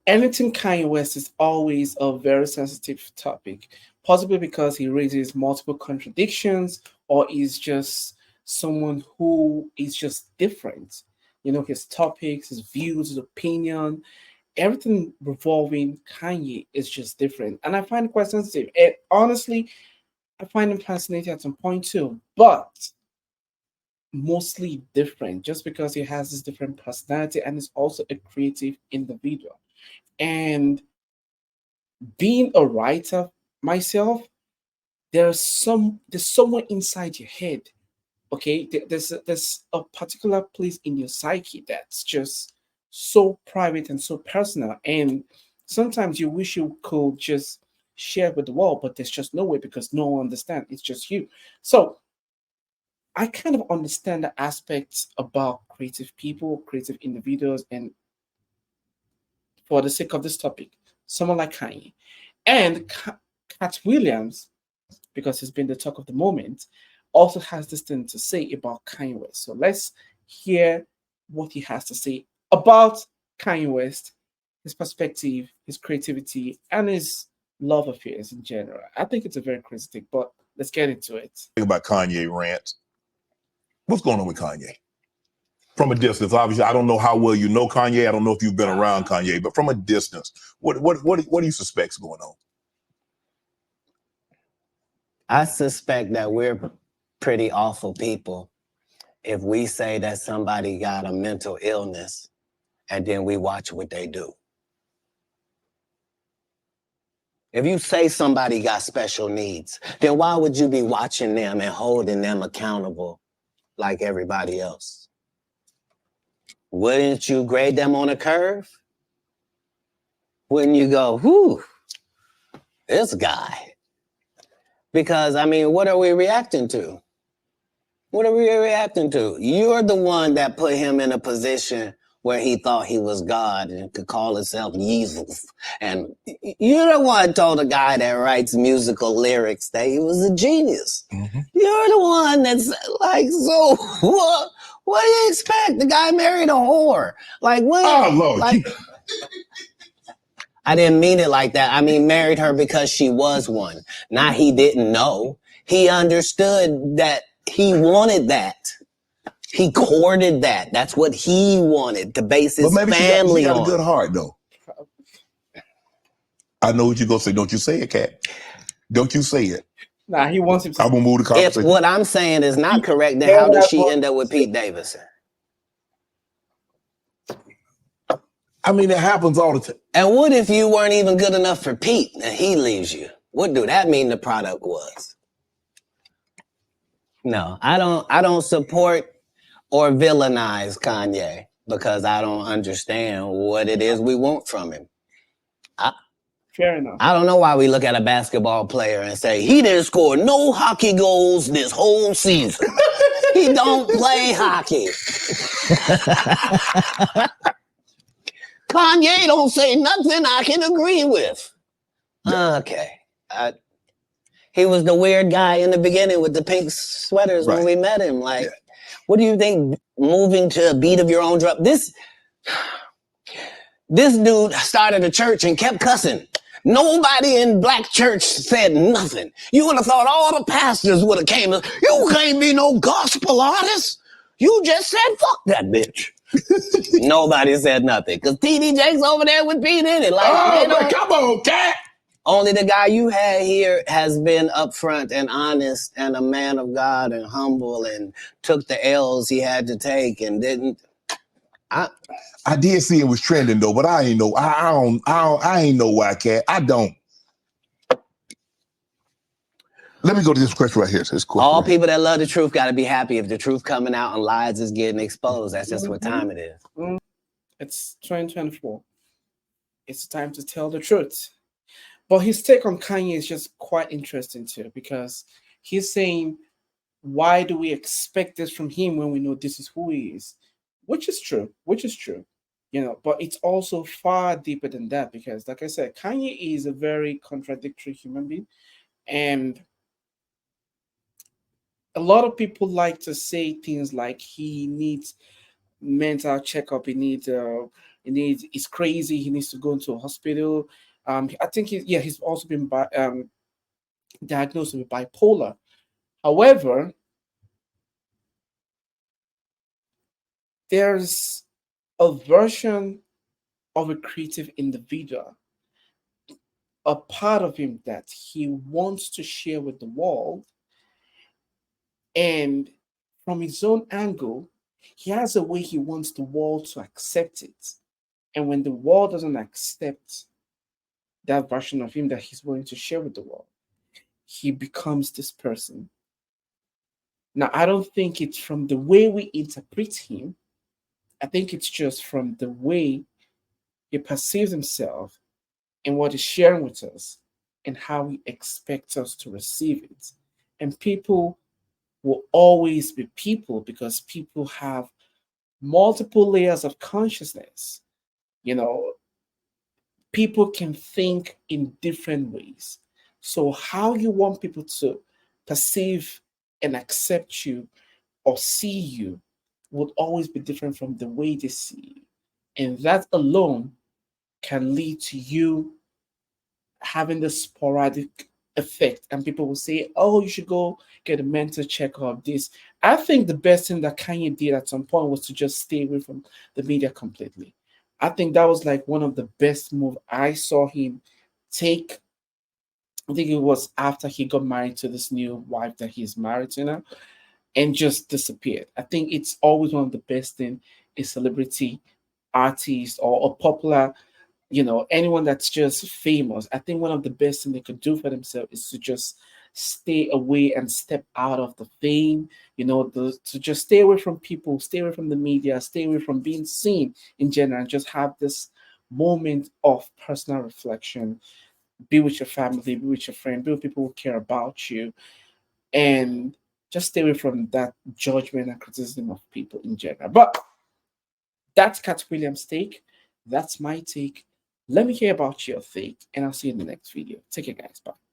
anything Kanye West is always a very sensitive topic, possibly because he raises multiple contradictions or is just someone who is just different. His topics, his views, his opinion, everything revolving Kanye is just different. And I find it quite sensitive. And honestly, I find him fascinating at some point too, but mostly different just because he has this different personality and is also a creative individual. And being a writer myself, there's somewhere inside your head. Okay, there's a particular place in your psyche that's just so private and so personal, and sometimes you wish you could just share with the world, but there's just no way because no one understands. It's just you. So I kind of understand the aspects about creative people, creative individuals, and for the sake of this topic, someone like Kanye and Cat Williams, because he's been the talk of the moment, also has this thing to say about Kanye West. So let's hear what he has to say about Kanye West, his perspective, his creativity, and his love affairs in general. I think it's a very crazy thing, but let's get into it. Think about Kanye rants. What's going on with Kanye? From a distance, obviously, I don't know how well you know Kanye. I don't know if you've been around Kanye, but from a distance, what do you suspect's going on? I suspect that we're pretty awful people if we say that somebody got a mental illness and then we watch what they do. If you say somebody got special needs, then why would you be watching them and holding them accountable like everybody else? Wouldn't you grade them on a curve? Wouldn't you go, whew, this guy? Because, I mean, what are we reacting to? What are we reacting to? You're the one that put him in a position where he thought he was God and could call himself Jesus. And you're the one told a guy that writes musical lyrics that he was a genius. Mm-hmm. You're the one that's like, so what do you expect? The guy married a whore. Like, what? Oh, Lord. Like, I didn't mean it like that. I mean, married her because she was one. Not he didn't know. He understood that he wanted that. He courted that. That's what he wanted to base his family on. She got a good heart, though. I know what you're going to say. Don't you say it, Kat. Don't you say it. Nah, he wants him to. I'm going to move the conversation. If what I'm saying is not correct, then how does she end up with Pete Davidson? I mean, it happens all the time. And what if you weren't even good enough for Pete and he leaves you? What do that mean the product was? No, I don't support or villainize Kanye because I don't understand what it is we want from him. Fair enough. I don't know why we look at a basketball player and say, he didn't score no hockey goals this whole season. He don't play hockey. Kanye don't say nothing I can agree with. Okay. He was the weird guy in the beginning with the pink sweaters when we met him. Like, what do you think moving to a beat of your own drum? This dude started a church and kept cussing. Nobody in black church said nothing. You would have thought all the pastors would have came. You can't be no gospel artist. You just said, fuck that bitch. Nobody said nothing. Because TD Jakes over there with Pete in it. Like, come on, Kat. Only the guy you had here has been upfront and honest and a man of God and humble and took the L's he had to take and didn't. I did see it was trending though, but I ain't know. I ain't know why, Kat. I don't. Let me go to this question right here. So all people that love the truth got to be happy if the truth coming out and lies is getting exposed. That's just what time it is. It's 2024. It's time to tell the truth. But his take on Kanye is just quite interesting too, because he's saying, why do we expect this from him when we know this is who he is? Which is true. But it's also far deeper than that because, like I said, Kanye is a very contradictory human being. And a lot of people like to say things like he needs mental checkup, he needs he's crazy. He needs to go into a hospital. I think he's also been diagnosed with bipolar. However, there's a version of a creative individual, a part of him that he wants to share with the world, and from his own angle, he has a way he wants the world to accept it. And when the world doesn't accept that version of him that he's willing to share with the world, he becomes this person. Now, I don't think it's from the way we interpret him. I think it's just from the way he perceives himself and what he's sharing with us and how he expects us to receive it. And people will always be people because people have multiple layers of consciousness. You know, people can think in different ways. So, how you want people to perceive and accept you or see you would always be different from the way they see you. And that alone can lead to you having the sporadic effect. And people will say, oh, you should go get a mental checkup. This. I think the best thing that Kanye did at some point was to just stay away from the media completely. I think that was like one of the best moves I saw him take. I think it was after he got married to this new wife that he's married to now and just disappeared. I think it's always one of the best thing a celebrity, artist, or a popular, anyone that's just famous. I think one of the best thing they could do for themselves is to just stay away and step out of the fame, to just stay away from people, stay away from the media, stay away from being seen in general, and just have this moment of personal reflection. Be with your family, be with your friend, be with people who care about you, and just stay away from that judgment and criticism of people in general. But that's Cat Williams' take. That's my take. Let me hear about your take, and I'll see you in the next video. Take care, guys. Bye.